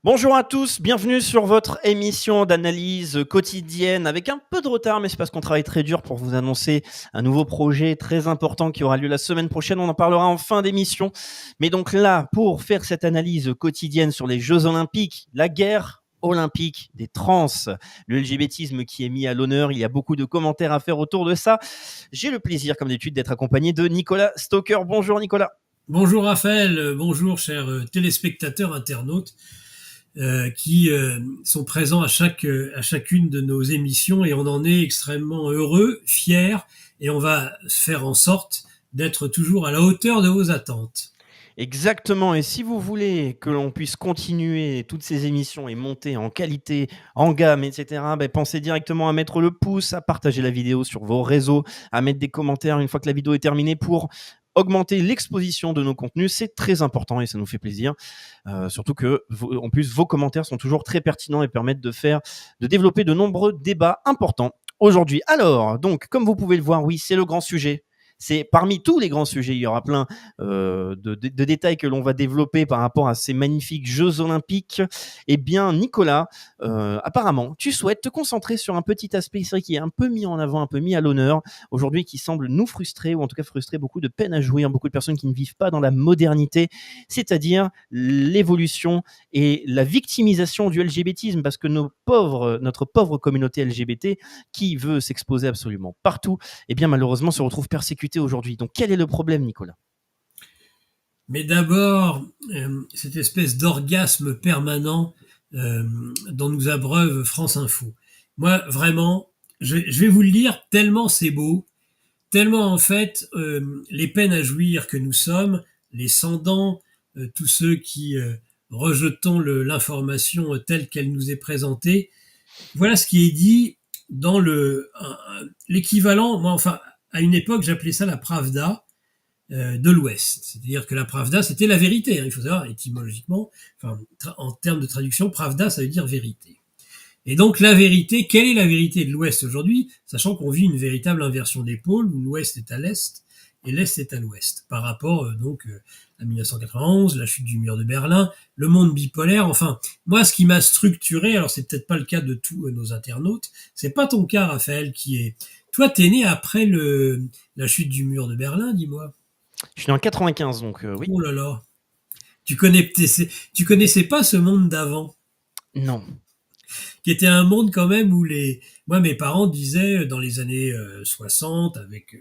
Bonjour à tous, bienvenue sur votre émission d'analyse quotidienne avec un peu de retard, mais c'est parce qu'on travaille très dur pour vous annoncer un nouveau projet très important qui aura lieu la semaine prochaine. On en parlera en fin d'émission. Mais donc là, pour faire cette analyse quotidienne sur les Jeux Olympiques, la guerre olympique des trans, le LGBTisme qui est mis à l'honneur, il y a beaucoup de commentaires à faire autour de ça. J'ai le plaisir, comme d'habitude, d'être accompagné de Nicolas Stoker. Bonjour Nicolas. Bonjour Raphaël, bonjour chers téléspectateurs, internautes qui sont présents à chacune de nos émissions et on en est extrêmement heureux, fiers et on va faire en sorte d'être toujours à la hauteur de vos attentes. Exactement. Et si vous voulez que l'on puisse continuer toutes ces émissions et monter en qualité, en gamme, etc., ben, pensez directement à mettre le pouce, à partager la vidéo sur vos réseaux, à mettre des commentaires une fois que la vidéo est terminée pour augmenter l'exposition de nos contenus. C'est très important et ça nous fait plaisir. Surtout que, en plus, vos commentaires sont toujours très pertinents et permettent de développer de nombreux débats importants aujourd'hui. Alors, donc, comme vous pouvez le voir, oui, c'est le grand sujet. C'est parmi tous les grands sujets, il y aura plein de détails que l'on va développer par rapport à ces magnifiques Jeux Olympiques. Eh bien, Nicolas, apparemment, tu souhaites te concentrer sur un petit aspect historique qui est un peu mis en avant, un peu mis à l'honneur aujourd'hui, qui semble nous frustrer, ou en tout cas frustrer beaucoup de peine à jouir, beaucoup de personnes qui ne vivent pas dans la modernité, c'est-à-dire l'évolution et la victimisation du LGBTisme, parce que notre pauvre communauté LGBT, qui veut s'exposer absolument partout, eh bien malheureusement se retrouve persécutée aujourd'hui. Donc quel est le problème, Nicolas ? Mais d'abord, cette espèce d'orgasme permanent dont nous abreuve France Info. Moi, vraiment, je vais vous le lire tellement c'est beau, tellement en fait, les peines à jouir que nous sommes, les sans-dents, tous ceux qui rejetons l'information telle qu'elle nous est présentée, voilà ce qui est dit dans l'équivalent, moi enfin, à une époque j'appelais ça la Pravda de l'Ouest. C'est-à-dire que la Pravda c'était la vérité, hein, il faut savoir étymologiquement, enfin, en termes de traduction, Pravda ça veut dire vérité. Et donc la vérité, quelle est la vérité de l'Ouest aujourd'hui, sachant qu'on vit une véritable inversion des pôles, où l'Ouest est à l'Est et l'Est est à l'Ouest, par rapport à 1991, la chute du mur de Berlin, le monde bipolaire, enfin, moi ce qui m'a structuré, alors c'est peut-être pas le cas de tous nos internautes, c'est pas ton cas Raphaël qui est... Toi t'es né après la chute du mur de Berlin, dis-moi. Je suis né en 95, donc oui. Oh là là, tu connaissais pas ce monde d'avant Non. qui était un monde quand même où moi mes parents disaient dans les années 60 avec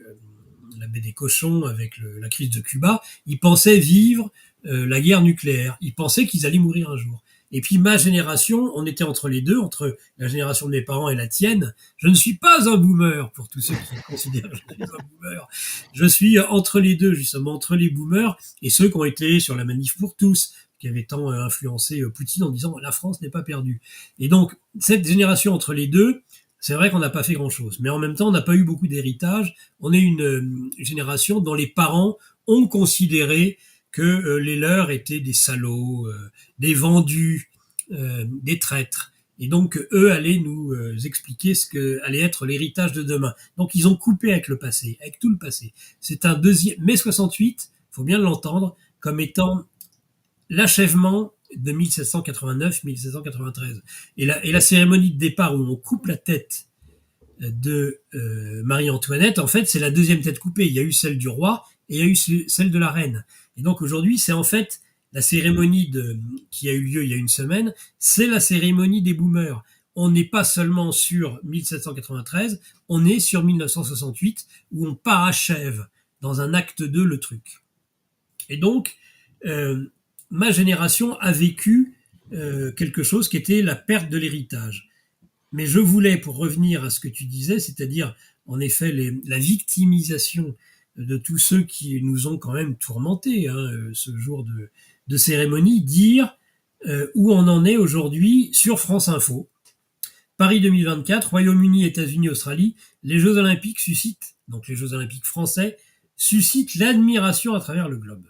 la baie des cochons, avec la crise de Cuba, ils pensaient vivre la guerre nucléaire. Ils pensaient qu'ils allaient mourir un jour. Et puis ma génération, on était entre les deux, entre la génération de mes parents et la tienne. Je ne suis pas un boomer, pour tous ceux qui considèrent que je suis un boomer. Je suis entre les deux, justement, entre les boomers et ceux qui ont été sur la manif pour tous, qui avaient tant influencé Poutine en disant la France n'est pas perdue. Et donc, cette génération entre les deux, c'est vrai qu'on n'a pas fait grand-chose. Mais en même temps, on n'a pas eu beaucoup d'héritage. On est une génération dont les parents ont considéré que les leurs étaient des salauds, des vendus, des traîtres. Et donc, eux allaient nous expliquer ce que allait être l'héritage de demain. Donc, ils ont coupé avec le passé, avec tout le passé. C'est un deuxième... Mai 68, faut bien l'entendre, comme étant l'achèvement de 1789-1793. Et la cérémonie de départ où on coupe la tête de Marie-Antoinette, en fait, c'est la deuxième tête coupée. Il y a eu celle du roi et il y a eu celle de la reine. Et donc aujourd'hui, c'est en fait la cérémonie qui a eu lieu il y a une semaine, c'est la cérémonie des boomers. On n'est pas seulement sur 1793, on est sur 1968 où on parachève dans un acte 2 le truc. Et donc, ma génération a vécu quelque chose qui était la perte de l'héritage. Mais je voulais, pour revenir à ce que tu disais, c'est-à-dire en effet la victimisation de tous ceux qui nous ont quand même tourmentés ce jour de cérémonie, dire où on en est aujourd'hui sur France Info. Paris 2024, Royaume-Uni, États-Unis, Australie, les Jeux Olympiques suscitent, donc les Jeux Olympiques français, suscitent l'admiration à travers le globe.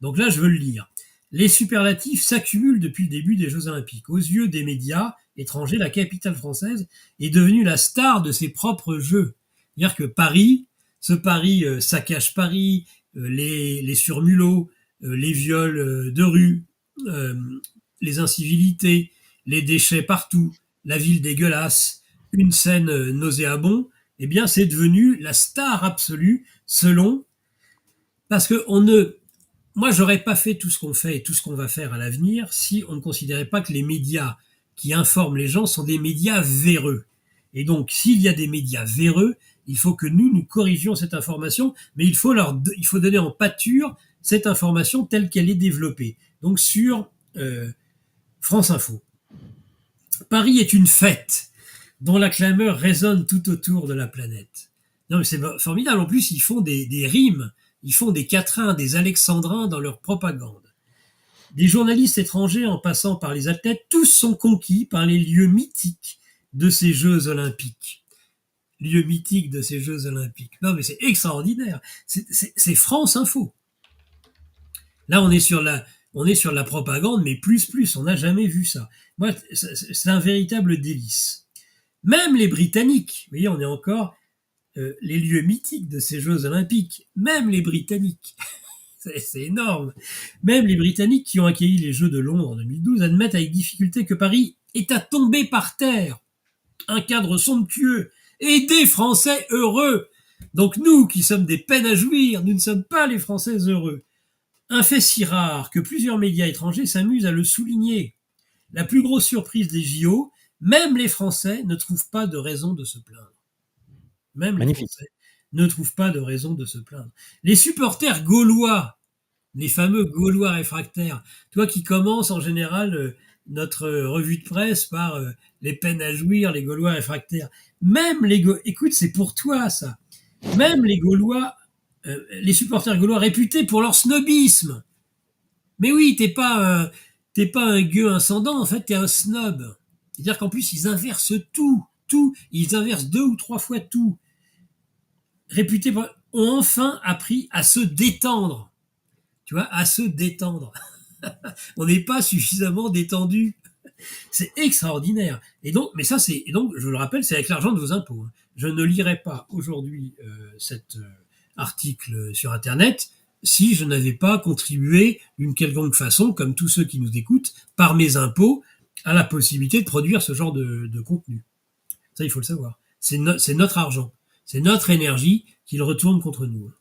Donc là, je veux le lire. Les superlatifs s'accumulent depuis le début des Jeux Olympiques. Aux yeux des médias étrangers, la capitale française est devenue la star de ses propres Jeux. C'est-à-dire que Paris, ce Paris saccage Paris, les surmulots, les viols de rue, les incivilités, les déchets partout, la ville dégueulasse, une scène nauséabonde, eh bien, c'est devenu la star absolue selon, parce que moi, j'aurais pas fait tout ce qu'on fait et tout ce qu'on va faire à l'avenir si on ne considérait pas que les médias qui informent les gens sont des médias véreux. Et donc, s'il y a des médias véreux, il faut que nous corrigions cette information, mais il faut donner en pâture cette information telle qu'elle est développée. Donc, sur France Info. Paris est une fête dont la clameur résonne tout autour de la planète. Non, mais c'est formidable. En plus, ils font des rimes, ils font des quatrains, des alexandrins dans leur propagande. Des journalistes étrangers en passant par les athlètes, tous sont conquis par les lieux mythiques de ces Jeux Olympiques. Lieux mythiques de ces Jeux Olympiques. Non, mais c'est extraordinaire. C'est France Info. Là, on est sur la propagande, mais plus. On n'a jamais vu ça. Moi, c'est un véritable délice. Même les Britanniques, vous voyez, on est encore les lieux mythiques de ces Jeux Olympiques. Même les Britanniques. C'est énorme. Même les Britanniques qui ont accueilli les Jeux de Londres en 2012 admettent avec difficulté que Paris est à tomber par terre. Un cadre somptueux et des Français heureux. Donc nous, qui sommes des peines à jouir, nous ne sommes pas les Français heureux. Un fait si rare que plusieurs médias étrangers s'amusent à le souligner. La plus grosse surprise des JO, même les Français ne trouvent pas de raison de se plaindre. Même Magnifique. Les Français ne trouvent pas de raison de se plaindre. Les supporters gaulois, les fameux Gaulois réfractaires, toi qui commences en général notre revue de presse par les peines à jouir, les Gaulois réfractaires. Même écoute, c'est pour toi ça. Même les Gaulois, les supporters gaulois réputés pour leur snobisme. Mais oui, t'es pas un gueux incendant, en fait, t'es un snob. C'est-à-dire qu'en plus, ils inversent tout. Ils inversent 2 ou 3 fois tout. Réputés ont enfin appris à se détendre. Tu vois, à se détendre. On n'est pas suffisamment détendu. C'est extraordinaire. Et donc, je le rappelle, c'est avec l'argent de vos impôts. Je ne lirai pas aujourd'hui cet article sur Internet si je n'avais pas contribué d'une quelconque façon, comme tous ceux qui nous écoutent, par mes impôts, à la possibilité de produire ce genre de contenu. Ça, il faut le savoir. C'est notre argent. C'est notre énergie qui le retourne contre nous.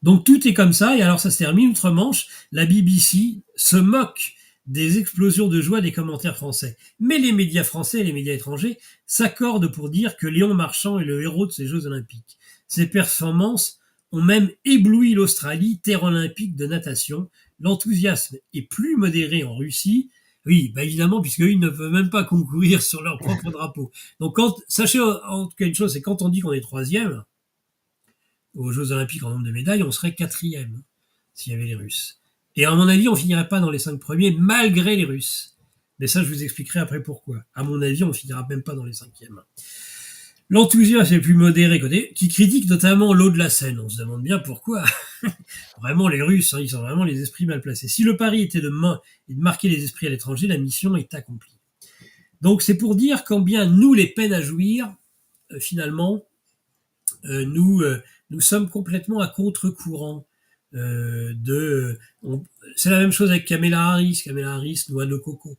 Donc tout est comme ça, et alors ça se termine outre-Manche, la BBC se moque des explosions de joie des commentaires français. Mais les médias français et les médias étrangers s'accordent pour dire que Léon Marchand est le héros de ces Jeux Olympiques. Ses performances ont même ébloui l'Australie, terre olympique de natation. L'enthousiasme est plus modéré en Russie. Oui, évidemment, puisqu'ils ne peuvent même pas concourir sur leur propre drapeau. Donc sachez en tout cas une chose, c'est quand on dit qu'on est 3e, aux Jeux Olympiques en nombre de médailles, on serait 4e s'il y avait les Russes. Et à mon avis, on finirait pas dans les 5 premiers malgré les Russes. Mais ça, je vous expliquerai après pourquoi. À mon avis, on finira même pas dans les 5e. L'enthousiasme est plus modéré, qui critique notamment l'eau de la Seine. On se demande bien pourquoi. Vraiment, les Russes, ils sont vraiment les esprits mal placés. Si le pari était de marquer les esprits à l'étranger, la mission est accomplie. Donc, c'est pour dire combien nous, les peines à jouir, finalement, nous sommes complètement à contre-courant. C'est la même chose avec Kamala Harris, noix de coco.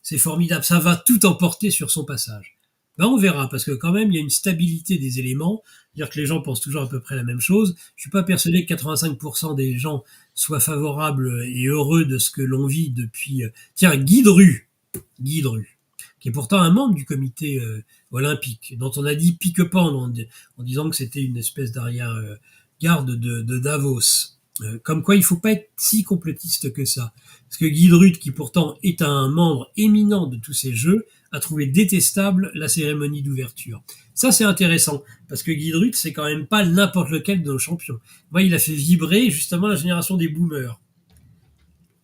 C'est formidable. Ça va tout emporter sur son passage. On verra, parce que quand même, il y a une stabilité des éléments. C'est-à-dire que les gens pensent toujours à peu près la même chose. Je suis pas persuadé que 85% des gens soient favorables et heureux de ce que l'on vit depuis... Tiens, Guy Dru, qui est pourtant un membre du comité olympique, dont on a dit pique-pendre en disant que c'était une espèce d'arrière-garde de Davos. Comme quoi, il faut pas être si complotiste que ça. Parce que Guy Drut, qui pourtant est un membre éminent de tous ces jeux, a trouvé détestable la cérémonie d'ouverture. Ça, c'est intéressant, parce que Guy Drut, c'est quand même pas n'importe lequel de nos champions. Moi, il a fait vibrer justement la génération des boomers.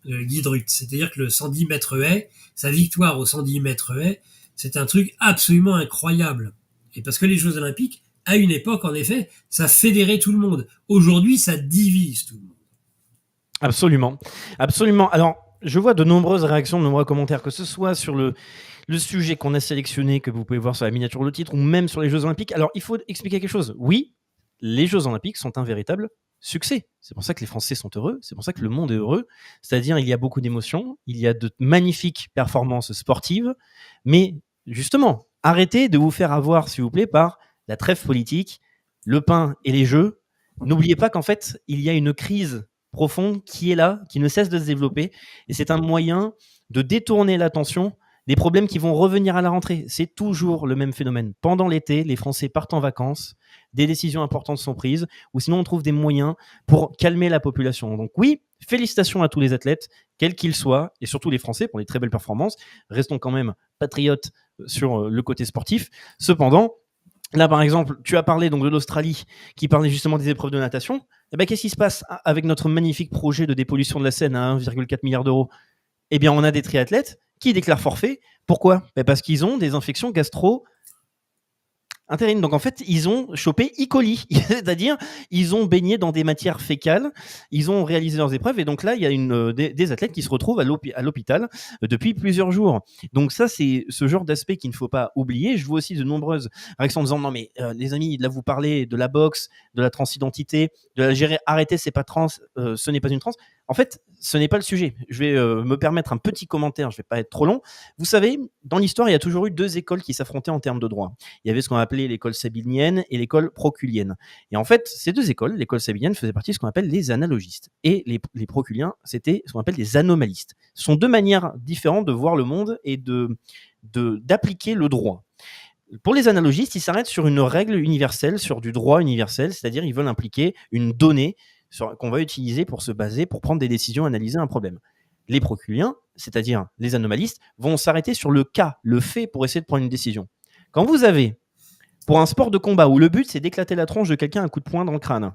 Guy Drut. C'est-à-dire que le 110 mètres haies, sa victoire au 110 mètres haies, c'est un truc absolument incroyable. Et parce que les Jeux Olympiques, à une époque, en effet, ça fédérait tout le monde. Aujourd'hui, ça divise tout le monde. Absolument. Alors, je vois de nombreuses réactions, de nombreux commentaires, que ce soit sur le sujet qu'on a sélectionné, que vous pouvez voir sur la miniature de titre, ou même sur les Jeux Olympiques. Alors, il faut expliquer quelque chose. Oui, les Jeux Olympiques sont un véritable succès. C'est pour ça que les Français sont heureux, c'est pour ça que le monde est heureux. C'est-à-dire, il y a beaucoup d'émotions, il y a de magnifiques performances sportives, mais justement, arrêtez de vous faire avoir, s'il vous plaît, par la trêve politique, le pain et les jeux. N'oubliez pas qu'en fait, il y a une crise profonde qui est là, qui ne cesse de se développer, et c'est un moyen de détourner l'attention des problèmes qui vont revenir à la rentrée. C'est toujours le même phénomène. Pendant l'été, les Français partent en vacances, des décisions importantes sont prises, ou sinon on trouve des moyens pour calmer la population. Donc oui, félicitations à tous les athlètes, quels qu'ils soient, et surtout les Français pour les très belles performances. Restons quand même patriotes sur le côté sportif. Cependant, là, par exemple, tu as parlé donc de l'Australie, qui parlait justement des épreuves de natation. Eh ben, qu'est-ce qui se passe avec notre magnifique projet de dépollution de la Seine à 1,4 milliard d'euros? Eh bien, on a des triathlètes qui déclarent forfait. Pourquoi? Parce qu'ils ont des infections gastro-entérines. Donc, en fait, ils ont chopé E. coli, c'est-à-dire ils ont baigné dans des matières fécales, ils ont réalisé leurs épreuves, et donc là, il y a des athlètes qui se retrouvent à l'hôpital depuis plusieurs jours. Donc ça, c'est ce genre d'aspect qu'il ne faut pas oublier. Je vois aussi de nombreuses réactions en disant non mais les amis, là vous parlez de la boxe, de la transidentité, de la gérer, arrêtez, c'est pas trans, ce n'est pas une trans. En fait, ce n'est pas le sujet. Je vais me permettre un petit commentaire, je ne vais pas être trop long. Vous savez, dans l'histoire, il y a toujours eu deux écoles qui s'affrontaient en termes de droit. Il y avait ce qu'on appelait l'école sabinienne et l'école proculienne. Et en fait, ces deux écoles, l'école sabinienne faisait partie de ce qu'on appelle les analogistes. Et les proculiens, c'était ce qu'on appelle les anomalistes. Ce sont deux manières différentes de voir le monde et d'appliquer le droit. Pour les analogistes, ils s'arrêtent sur une règle universelle, sur du droit universel, c'est-à-dire ils veulent impliquer une donnée qu'on va utiliser pour se baser, pour prendre des décisions, analyser un problème. Les proculiens, c'est-à-dire les anomalistes, vont s'arrêter sur le cas, le fait, pour essayer de prendre une décision. Quand vous avez, pour un sport de combat où le but c'est d'éclater la tronche de quelqu'un à un coup de poing dans le crâne,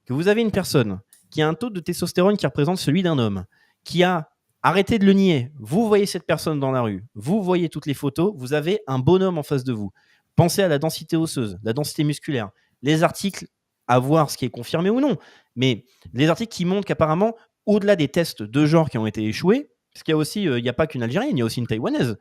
que vous avez une personne qui a un taux de testostérone qui représente celui d'un homme, qui a arrêté de le nier, vous voyez cette personne dans la rue, vous voyez toutes les photos, vous avez un bonhomme en face de vous. Pensez à la densité osseuse, la densité musculaire, les articles, à voir ce qui est confirmé ou non, mais les articles qui montrent qu'apparemment, au-delà des tests de genre qui ont été échoués, parce qu'il y a aussi, il n'y a pas qu'une Algérienne, il y a aussi une Taïwanaise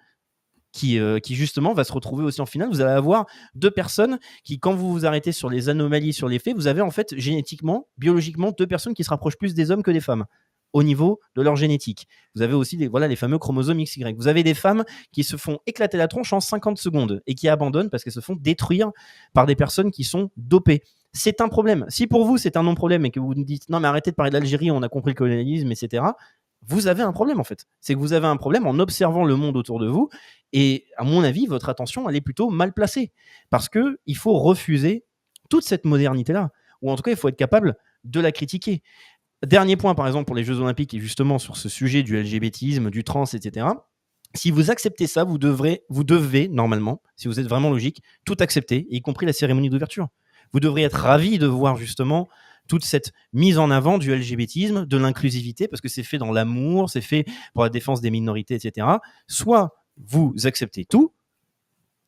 qui justement va se retrouver aussi en finale. Vous allez avoir deux personnes qui, quand vous vous arrêtez sur les anomalies, sur les faits, vous avez en fait génétiquement, biologiquement, deux personnes qui se rapprochent plus des hommes que des femmes au niveau de leur génétique. Vous avez aussi les fameux chromosomes XY. Vous avez des femmes qui se font éclater la tronche en 50 secondes et qui abandonnent parce qu'elles se font détruire par des personnes qui sont dopées. C'est un problème. Si pour vous c'est un non-problème et que vous dites non mais arrêtez de parler d'Algérie, on a compris le colonialisme, etc., vous avez un problème en fait. C'est que vous avez un problème en observant le monde autour de vous et à mon avis, votre attention elle est plutôt mal placée parce qu'il faut refuser toute cette modernité-là ou en tout cas il faut être capable de la critiquer. Dernier point, par exemple, pour les Jeux Olympiques, et justement sur ce sujet du LGBTisme, du trans, etc. Si vous acceptez ça, vous devez, normalement, si vous êtes vraiment logique, tout accepter, y compris la cérémonie d'ouverture. Vous devriez être ravi de voir justement toute cette mise en avant du LGBTisme, de l'inclusivité, parce que c'est fait dans l'amour, c'est fait pour la défense des minorités, etc. Soit vous acceptez tout,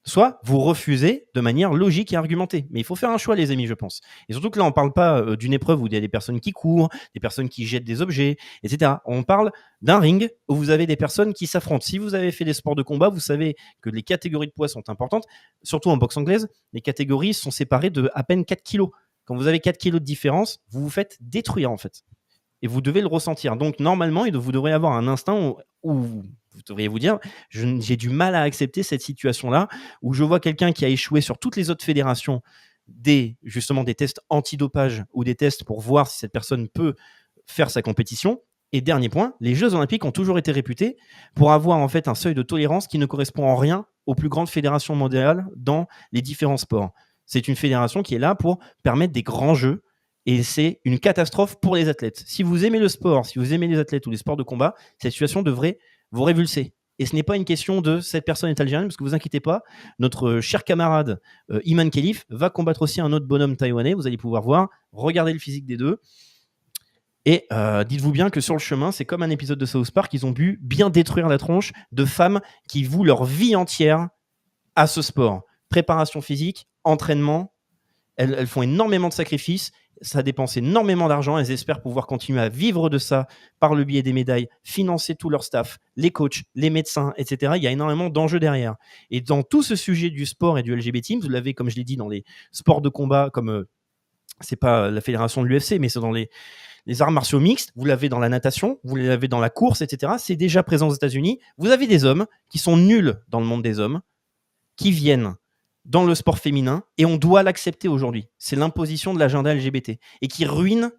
soit vous refusez de manière logique et argumentée. Mais il faut faire un choix, les amis, je pense. Et surtout que là, on ne parle pas d'une épreuve où il y a des personnes qui courent, des personnes qui jettent des objets, etc. On parle d'un ring où vous avez des personnes qui s'affrontent. Si vous avez fait des sports de combat, vous savez que les catégories de poids sont importantes. Surtout en boxe anglaise, les catégories sont séparées de à peine 4 kilos. Quand vous avez 4 kilos de différence, vous vous faites détruire, en fait. Et vous devez le ressentir. Donc, normalement, vous devrez avoir un instinct où vous devriez vous dire, j'ai du mal à accepter cette situation-là, où je vois quelqu'un qui a échoué sur toutes les autres fédérations, justement des tests antidopage ou des tests pour voir si cette personne peut faire sa compétition. Et dernier point, les Jeux Olympiques ont toujours été réputés pour avoir en fait un seuil de tolérance qui ne correspond en rien aux plus grandes fédérations mondiales dans les différents sports. C'est une fédération qui est là pour permettre des grands jeux. Et c'est une catastrophe pour les athlètes. Si vous aimez le sport, si vous aimez les athlètes ou les sports de combat, cette situation devrait vous révulser. Et ce n'est pas une question de cette personne est algérienne, parce que vous inquiétez pas, notre cher camarade Iman Khelif va combattre aussi un autre bonhomme taïwanais. Vous allez pouvoir voir, regardez le physique des deux. Et dites-vous bien que sur le chemin, c'est comme un épisode de South Park, ils ont pu bien détruire la tronche de femmes qui vouent leur vie entière à ce sport. Préparation physique, entraînement, elles font énormément de sacrifices, ça dépense énormément d'argent, elles espèrent pouvoir continuer à vivre de ça par le biais des médailles, financer tout leur staff, les coachs, les médecins, etc. Il y a énormément d'enjeux derrière. Et dans tout ce sujet du sport et du LGBT, vous l'avez, comme je l'ai dit, dans les sports de combat comme c'est pas la fédération de l'UFC, mais c'est dans les arts martiaux mixtes, vous l'avez dans la natation, vous l'avez dans la course, etc. C'est déjà présent aux États-Unis. Vous avez des hommes qui sont nuls dans le monde des hommes, qui viennent dans le sport féminin, et on doit l'accepter aujourd'hui. C'est l'imposition de l'agenda LGBT, et qui ruine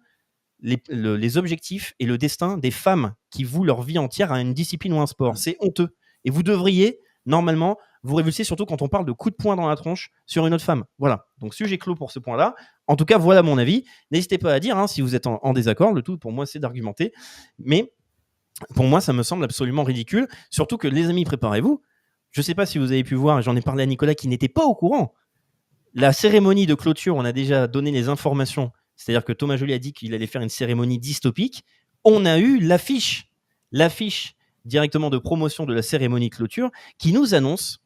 les objectifs et le destin des femmes qui vouent leur vie entière à une discipline ou un sport. C'est honteux. Et vous devriez, normalement, vous révulser, surtout quand on parle de coups de poing dans la tronche sur une autre femme. Voilà. Donc, sujet clos pour ce point-là. En tout cas, voilà mon avis. N'hésitez pas à dire si vous êtes en désaccord. Le tout, pour moi, c'est d'argumenter. Mais pour moi, ça me semble absolument ridicule. Surtout que, les amis, préparez-vous. Je ne sais pas si vous avez pu voir, et j'en ai parlé à Nicolas qui n'était pas au courant. La cérémonie de clôture, on a déjà donné les informations. C'est-à-dire que Thomas Joly a dit qu'il allait faire une cérémonie dystopique. On a eu l'affiche directement de promotion de la cérémonie clôture qui nous annonce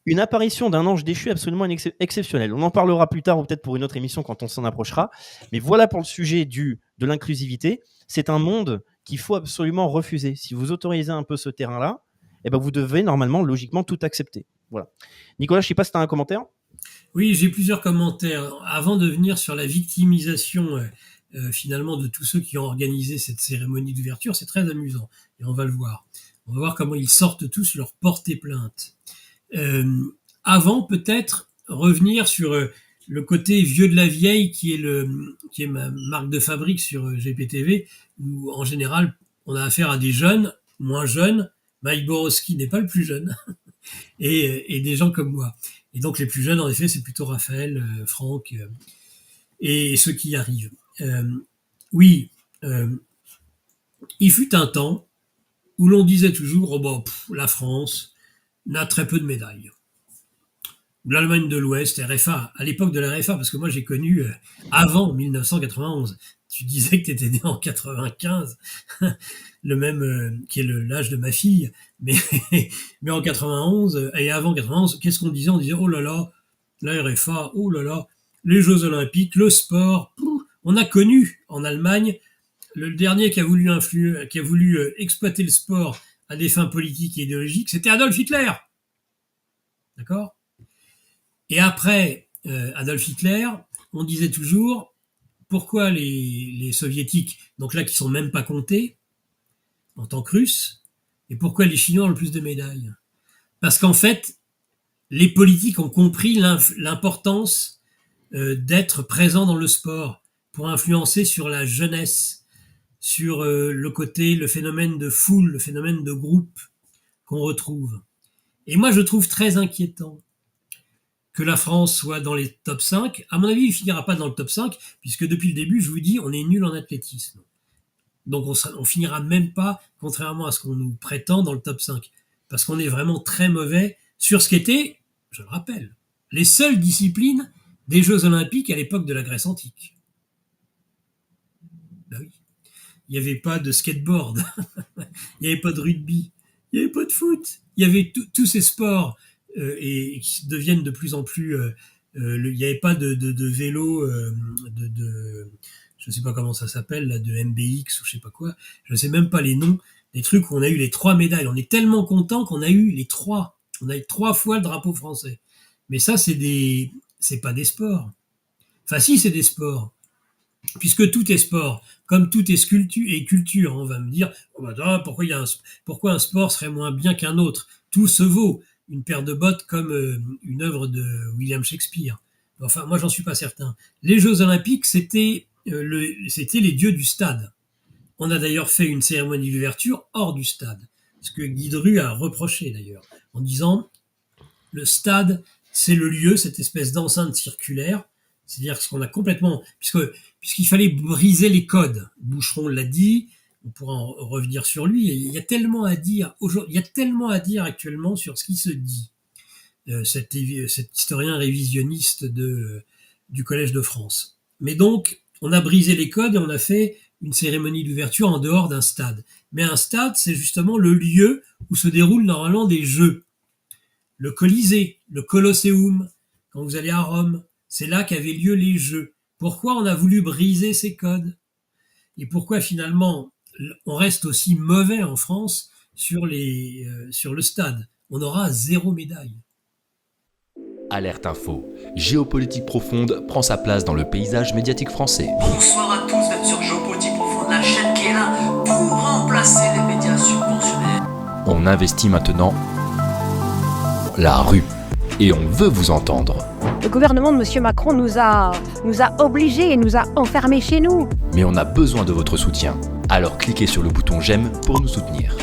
une apparition d'un ange déchu absolument exceptionnel. On en parlera plus tard ou peut-être pour une autre émission quand on s'en approchera. Mais voilà pour le sujet de l'inclusivité. C'est un monde qu'il faut absolument refuser. Si vous autorisez un peu ce terrain-là, vous devez normalement, logiquement, tout accepter. Voilà. Nicolas, je ne sais pas si tu as un commentaire. Oui, j'ai plusieurs commentaires. Avant de venir sur la victimisation finalement de tous ceux qui ont organisé cette cérémonie d'ouverture, c'est très amusant et on va le voir. On va voir comment ils sortent tous leur porter plainte. Avant, peut-être revenir sur le côté vieux de la vieille qui est ma marque de fabrique sur GPTV, où en général on a affaire à des jeunes, moins jeunes. Mike Borowski n'est pas le plus jeune, et des gens comme moi. Et donc les plus jeunes, en effet, c'est plutôt Raphaël, Franck et ceux qui y arrivent. Oui, il fut un temps où l'on disait toujours la France n'a très peu de médailles. L'Allemagne de l'Ouest, RFA, à l'époque de la RFA, parce que moi j'ai connu avant 1991. Tu disais que tu étais né en 95, le même qui est l'âge de ma fille, mais en 91 et avant 91, qu'est-ce qu'on disait? On disait oh là là, la RFA, oh là là, les Jeux Olympiques, le sport. On a connu en Allemagne le dernier qui a voulu exploiter le sport à des fins politiques et idéologiques, c'était Adolf Hitler. D'accord? Et après Adolf Hitler, on disait toujours pourquoi les soviétiques, donc là qui sont même pas comptés en tant que Russes, et pourquoi les Chinois ont le plus de médailles? Parce qu'en fait, les politiques ont compris l'importance d'être présent dans le sport pour influencer sur la jeunesse, sur le phénomène de foule, le phénomène de groupe qu'on retrouve. Et moi, je trouve très inquiétant que la France soit dans les top 5. À mon avis, il ne finira pas dans le top 5, puisque depuis le début, je vous dis, on est nul en athlétisme. Donc on finira même pas, contrairement à ce qu'on nous prétend, dans le top 5. Parce qu'on est vraiment très mauvais sur ce qu'étaient, je le rappelle, les seules disciplines des Jeux Olympiques à l'époque de la Grèce antique. Ben oui. Il n'y avait pas de skateboard, il n'y avait pas de rugby, il n'y avait pas de foot, il y avait tous ces sports et qui deviennent de plus en plus... il n'y avait pas de vélo, je ne sais pas comment ça s'appelle, là, de MBX ou je sais pas quoi, je ne sais même pas les noms, des trucs où on a eu les 3 médailles. On est tellement content qu'on a eu les 3. On a eu 3 fois le drapeau français. Mais ça, c'est pas des sports. Enfin si, c'est des sports. Puisque tout est sport, comme tout est culture, on va me dire pourquoi un sport serait moins bien qu'un autre? Tout se vaut. Une paire de bottes comme une œuvre de William Shakespeare. Enfin, moi, j'en suis pas certain. Les Jeux Olympiques, c'était les dieux du stade. On a d'ailleurs fait une cérémonie d'ouverture hors du stade, ce que Guy Dru a reproché d'ailleurs, en disant le stade, c'est le lieu, cette espèce d'enceinte circulaire. C'est-à-dire ce qu'on a complètement... Puisqu'il fallait briser les codes. Boucheron l'a dit, on pourra en revenir sur lui. Il y a tellement à dire actuellement sur ce qui se dit. Cet historien révisionniste du Collège de France. Mais donc, on a brisé les codes et on a fait une cérémonie d'ouverture en dehors d'un stade. Mais un stade, c'est justement le lieu où se déroulent normalement des jeux. Le Colisée, le Colosseum, quand vous allez à Rome, c'est là qu'avaient lieu les jeux. Pourquoi on a voulu briser ces codes? Et pourquoi finalement on reste aussi mauvais en France sur le stade? On aura 0 médaille. Alerte Info. Géopolitique profonde prend sa place dans le paysage médiatique français. Bonsoir à tous, vous êtes sur Géopolitique profonde, la chaîne qui est là pour remplacer les médias subventionnés. On investit maintenant la rue et on veut vous entendre. Le gouvernement de M. Macron nous a obligés et nous a enfermés chez nous. Mais on a besoin de votre soutien. Alors cliquez sur le bouton j'aime pour nous soutenir.